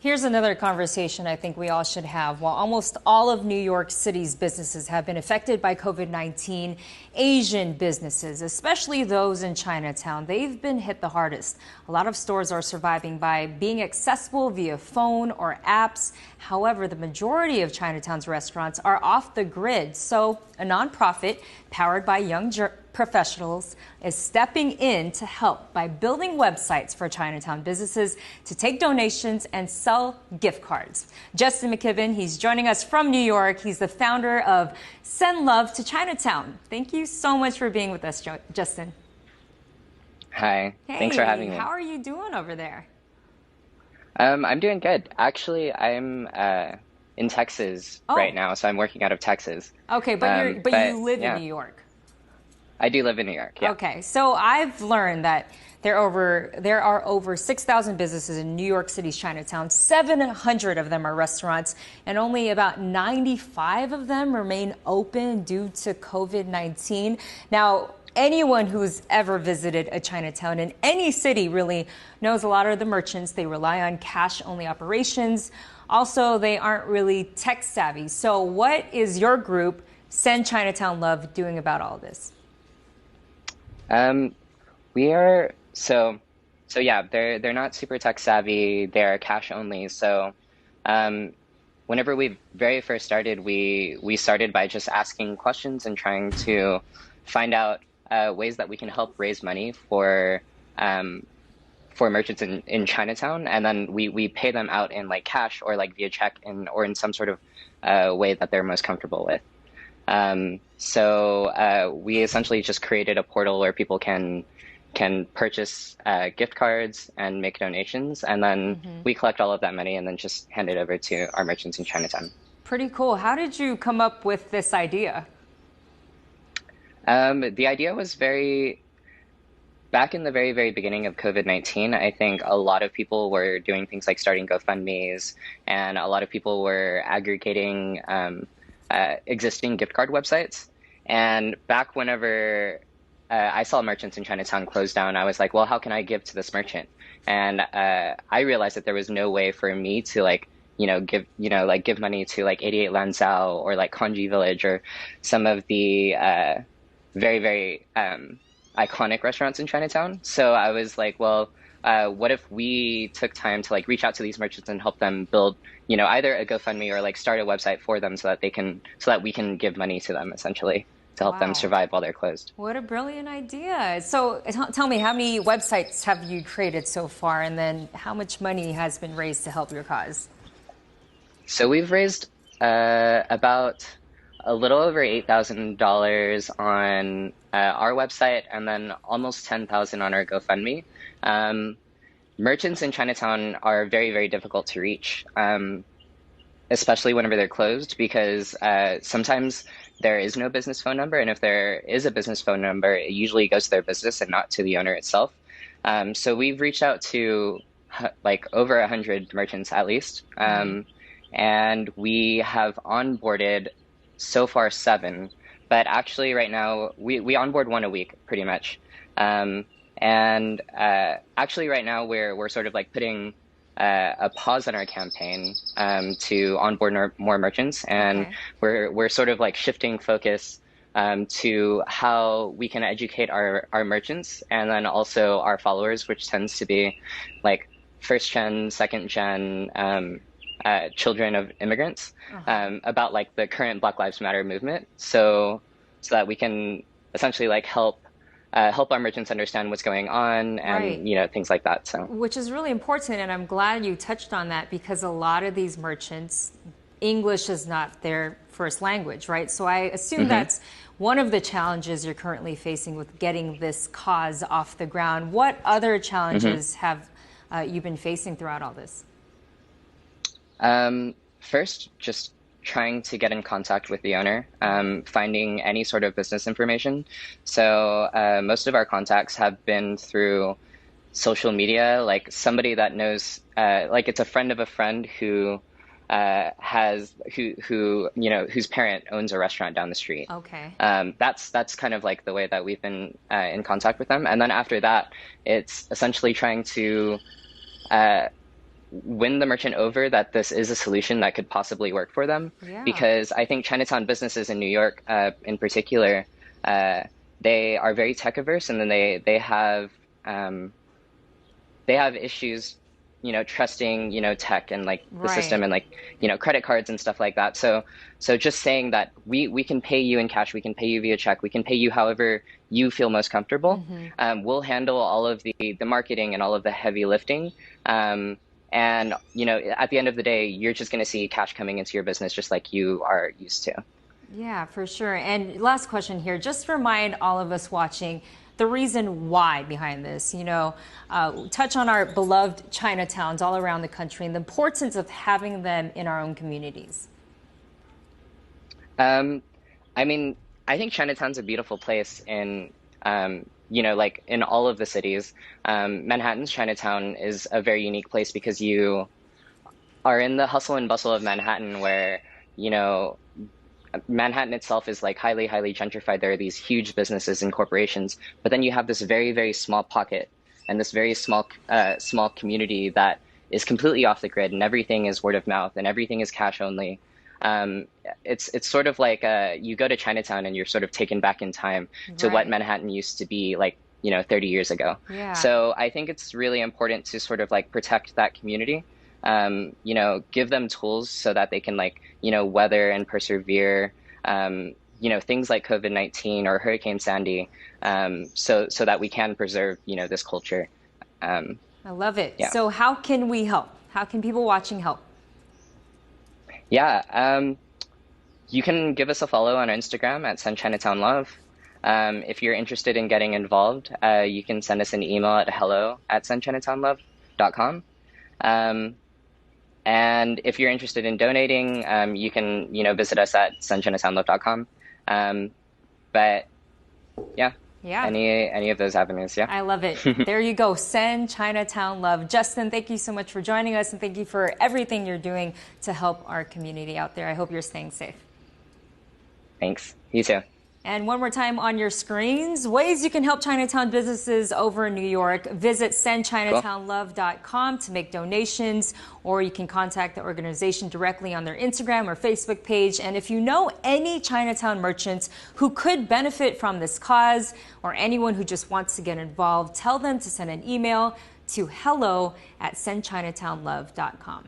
Here's another conversation I think we all should have. While almost all of New York City's businesses have been affected by COVID-19, Asian businesses, especially those in Chinatown, they've been hit the hardest. A lot of stores are surviving by being accessible via phone or apps. However, the majority of Chinatown's restaurants are off the grid. So a nonprofit powered by young professionals is stepping in to help by building websites for Chinatown businesses to take donations and sell gift cards. Justin McKibben, he's joining us from New York. He's the founder of Send Love to Chinatown. Thank you so much for being with us, Justin. Hi, Hey, thanks for having me. how are you doing over there? I'm doing good. Actually, I'm in Texas Oh, right now, so I'm working out of Texas. okay, but But you live in yeah, New York. I do live in New York. Yeah. Okay, so I've learned that there are over 6,000 businesses in New York City's Chinatown. 700 of them are restaurants, and only about 95 of them remain open due to COVID-19. Now, anyone who's ever visited a Chinatown in any city really knows a lot of the merchants, they rely on cash-only operations. Also, they aren't really tech savvy. So what is your group, Send Chinatown Love, doing about all this? Um, we are so yeah. They're not super tech savvy. They're cash only. So, um, whenever we very first started, we started by just asking questions and trying to find out ways that we can help raise money um, for merchants in Chinatown, and then we pay them out in like cash or like via check or in some sort of way that they're most comfortable with. We essentially just created a portal where people can purchase gift cards and make donations, and then we collect all of that money and then just hand it over to our merchants in Chinatown. Pretty cool. How did you come up with this idea? The idea was very back in the very, very beginning of COVID-19. I think a lot of people were doing things like starting GoFundMe's, and a lot of people were aggregating existing gift card websites. And back whenever I saw merchants in Chinatown close down, I was like, well, how can I give to this merchant? And I realized that there was no way for me to give money to like 88 Lanzhou or like Kanji Village or some of the very, very iconic restaurants in Chinatown. So I was like, well, what if we took time to like reach out to these merchants and help them build, either a GoFundMe or like start a website for them so that we can give money to them essentially to help them Wow. survive while they're closed. What a brilliant idea. So tell me, how many websites have you created so far? And then how much money has been raised to help your cause? So we've raised about a little over $8,000 on our website, and then almost 10,000 on our GoFundMe. Um, Merchants in Chinatown are very, very difficult to reach, especially whenever they're closed, because sometimes there is no business phone number, and if there is a business phone number, it usually goes to their business and not to the owner itself. So we've reached out to like over 100 merchants at least, and we have onboarded so far 7, but actually right now we onboard one a week pretty much. Actually right now we're sort of like putting a pause on our campaign to onboard more merchants, and Okay. we're sort of like shifting focus to how we can educate our merchants and then also our followers, which tends to be like first gen, second gen children of immigrants, about like the current Black Lives Matter movement, so that we can essentially like help our merchants understand what's going on Right. and things like that. So Which is really important, and I'm glad you touched on that because a lot of these merchants, English is not their first language, right? So I assume that's one of the challenges you're currently facing with getting this cause off the ground. What other challenges have you been facing throughout all this? first, just trying to get in contact with the owner, finding any sort of business information. So most of our contacts have been through social media, like somebody that knows, like it's a friend of a friend who whose parent owns a restaurant down the street. Okay. That's kind of like the way that we've been in contact with them. And then after that, it's essentially trying to win the merchant over that this is a solution that could possibly work for them. Yeah. Because I think Chinatown businesses in New York, in particular, uh, they are very tech averse, and then um, they have issues, trusting, tech and like the system Right. and like, credit cards and stuff like that. So just saying that we can pay you in cash, we can pay you via check, we can pay you however you feel most comfortable. Hmm. We'll handle all of the marketing and all of the heavy lifting. And at the end of the day, you're just going to see cash coming into your business just like you are used to. Yeah, for sure. And last question here, just remind all of us watching the reason why behind this. Touch on our beloved Chinatowns all around the country and the importance of having them in our own communities. Um, I mean, I think Chinatown's a beautiful place like in all of the cities. Manhattan's Chinatown is a very unique place because you are in the hustle and bustle of Manhattan where, you know, Manhattan itself is like highly, highly gentrified. There are these huge businesses and corporations, but then you have this very, very small pocket and this very small community that is completely off the grid, and everything is word of mouth, and everything is cash only. Um, it's sort of like you go to Chinatown and you're sort of taken back in time to what Right. Manhattan used to be like, 30 years ago. Yeah. So I think it's really important to sort of like protect that community. Give them tools so that they can like, weather and persevere, things like COVID-19 or Hurricane Sandy, so that we can preserve, this culture. Um, I love it. yeah. So how can we help? How can people watching help? Yeah. You can give us a follow on Instagram at Send Chinatown Love. If you're interested in getting involved, you can send us an email at hello@sendchinatownlove.com. Um, and if you're interested in donating, you can, visit us at sendchinatownlove.com. Um, but yeah, Yeah. any of those avenues, yeah. I love it. There you go. Send Chinatown Love. Justin, thank you so much for joining us, and thank you for everything you're doing to help our community out there. I hope you're staying safe. Thanks. You too. And one more time on your screens, ways you can help Chinatown businesses over in New York. Visit Cool. sendchinatownlove.com to make donations, or you can contact the organization directly on their Instagram or Facebook page. And if you know any Chinatown merchants who could benefit from this cause, or anyone who just wants to get involved, tell them to send an email to hello@sendchinatownlove.com.